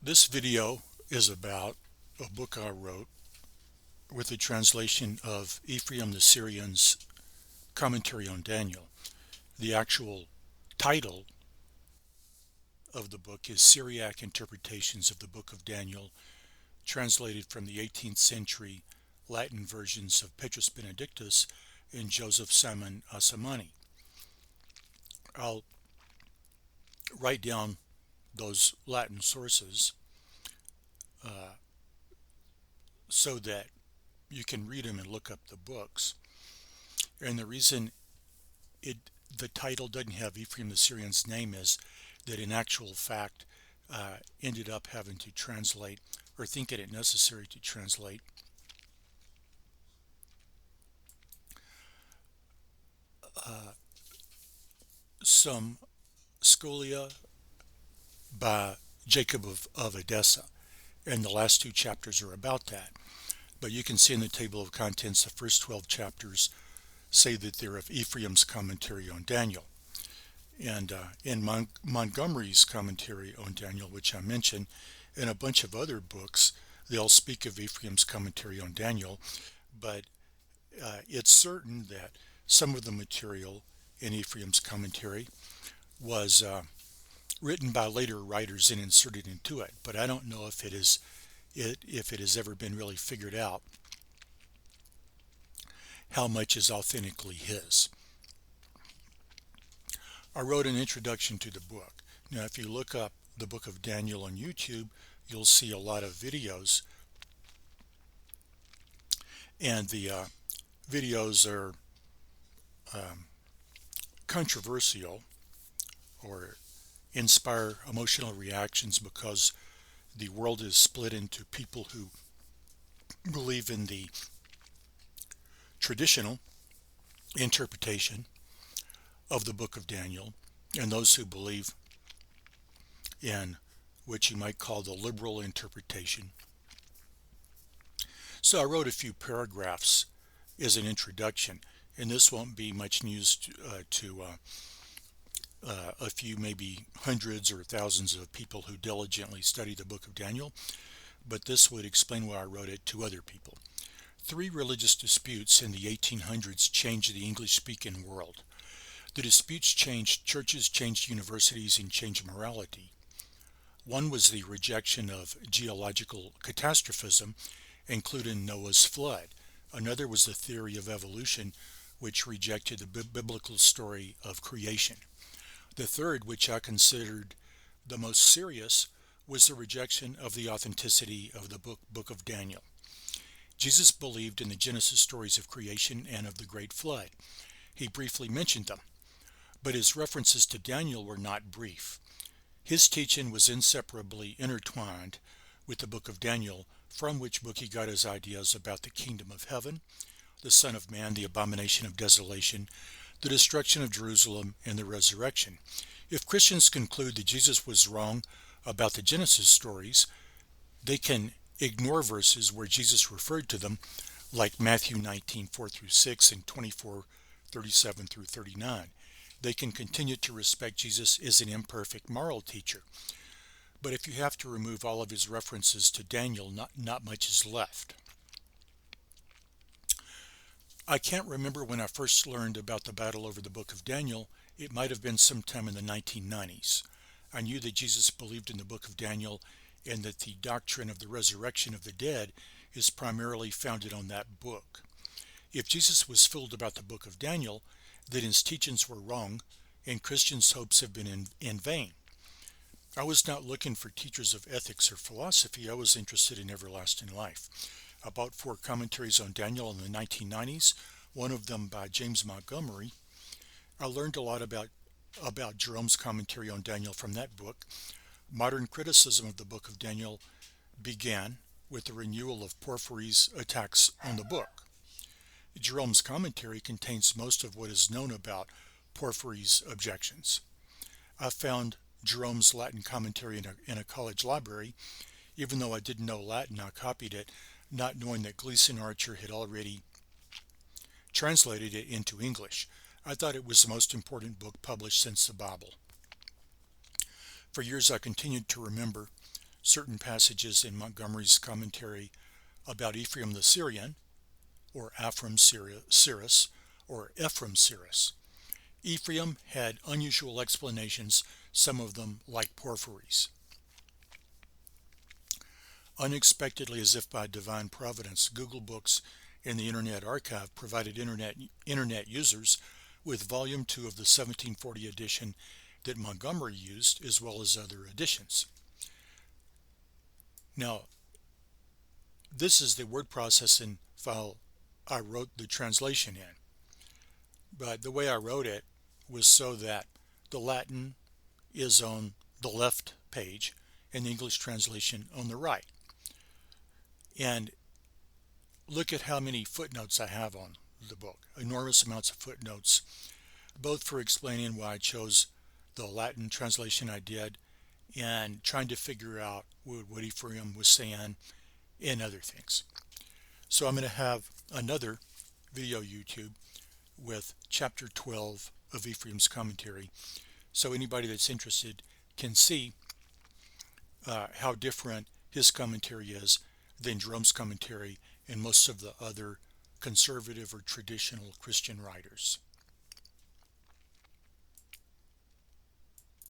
This video is about a book I wrote with a translation of Ephraem the Syrian's commentary on Daniel. The actual title of the book is Syriac Interpretations of the Book of Daniel, translated from the 18th century Latin versions of Petrus Benedictus and Joseph Simon Assemani. I'll write down those Latin sources so that you can read them and look up the books. And the reason the title doesn't have Ephraem the Syrian's name is that in actual fact ended up having to translate, or thinking it necessary to translate, some scholia by Jacob of Edessa, and the last two chapters are about that. But you can see in the table of contents the first 12 chapters say that they're of Ephraim's commentary on Daniel. And in Montgomery's commentary on Daniel, which I mentioned, and a bunch of other books, they'll speak of Ephraim's commentary on Daniel, but it's certain that some of the material in Ephraim's commentary was written by later writers and inserted into it, but I don't know if it has ever been really figured out how much is authentically his. I wrote an introduction to the book. Now, if you look up the book of Daniel on YouTube, you'll see a lot of videos, and the videos are controversial or inspire emotional reactions because the world is split into people who believe in the traditional interpretation of the book of Daniel and those who believe in what you might call the liberal interpretation. So I wrote a few paragraphs as an introduction, and this won't be much news to a few, maybe hundreds or thousands of people who diligently study the book of Daniel, but this would explain why I wrote it to other people. Three religious disputes in the 1800s changed the English-speaking world. The disputes changed churches, changed universities, and changed morality. One was the rejection of geological catastrophism, including Noah's flood. Another was the theory of evolution, which rejected the biblical story of creation. The third, which I considered the most serious, was the rejection of the authenticity of the book of Daniel. Jesus believed in the Genesis stories of creation and of the great flood. He briefly mentioned them, but his references to Daniel were not brief. His teaching was inseparably intertwined with the book of Daniel, from which book he got his ideas about the kingdom of heaven, the Son of Man, the abomination of desolation, the destruction of Jerusalem, and the resurrection. If Christians conclude that Jesus was wrong about the Genesis stories, they can ignore verses where Jesus referred to them, like Matthew 19:4-6 and 24:37-39. They can continue to respect Jesus as an imperfect moral teacher. But if you have to remove all of his references to Daniel, not much is left. I can't remember when I first learned about the battle over the book of Daniel. It might have been sometime in the 1990s. I knew that Jesus believed in the book of Daniel and that the doctrine of the resurrection of the dead is primarily founded on that book. If Jesus was fooled about the book of Daniel, then his teachings were wrong and Christians' hopes have been in vain. I was not looking for teachers of ethics or philosophy. I was interested in everlasting life. I bought 4 commentaries on Daniel in the 1990s, one of them by James Montgomery. I learned a lot about Jerome's commentary on Daniel from that book. Modern criticism of the book of Daniel began with the renewal of Porphyry's attacks on the book. Jerome's commentary contains most of what is known about Porphyry's objections. I found Jerome's Latin commentary in a college library. Even though I didn't know Latin, I copied it, not knowing that Gleason Archer had already translated it into English. I thought it was the most important book published since the Bible. For years I continued to remember certain passages in Montgomery's commentary about Ephraem the Syrian, or Syris, or Ephraim Syris. Ephraim had unusual explanations, some of them like Porphyry's. Unexpectedly, as if by divine providence, Google Books and the Internet Archive provided internet users with Volume 2 of the 1740 edition that Montgomery used, as well as other editions. Now, this is the word processing file I wrote the translation in. But the way I wrote it was so that the Latin is on the left page and the English translation on the right. And look at how many footnotes I have on the book. Enormous amounts of footnotes, both for explaining why I chose the Latin translation I did and trying to figure out what Ephraim was saying and other things. So I'm going to have another video YouTube with chapter 12 of Ephraim's commentary, so anybody that's interested can see how different his commentary is than Jerome's commentary and most of the other conservative or traditional Christian writers.